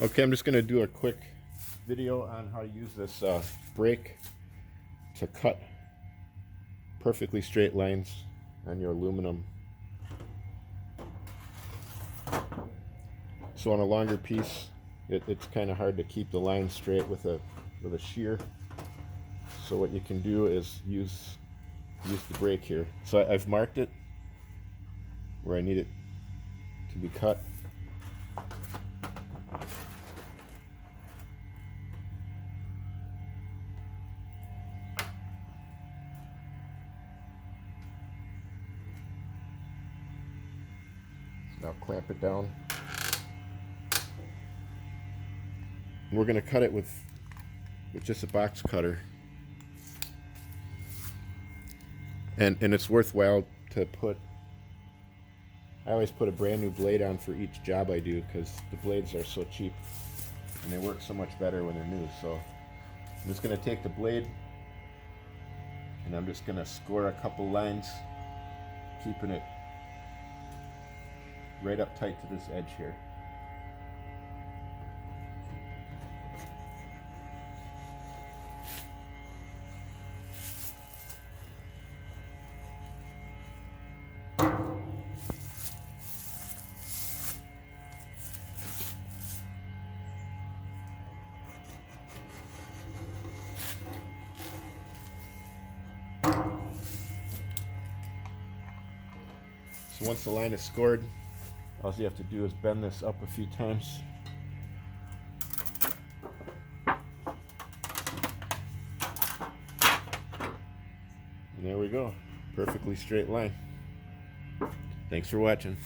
Okay, I'm just going to do a quick video on how to use this brake to cut perfectly straight lines on your aluminum. So on a longer piece, it's kind of hard to keep the line straight with a shear. So what you can do is use the brake here. So I've marked it where I need it to be cut. Now clamp it down. And we're going to cut it with just a box cutter. And it's worthwhile to put, I always put a brand new blade on for each job I do because the blades are so cheap and they work so much better when they're new. So I'm just going to take the blade and I'm just going to score a couple lines, keeping it right up tight to this edge here. So once the line is scored, all you have to do is bend this up a few times. And there we go. Perfectly straight line. Thanks for watching.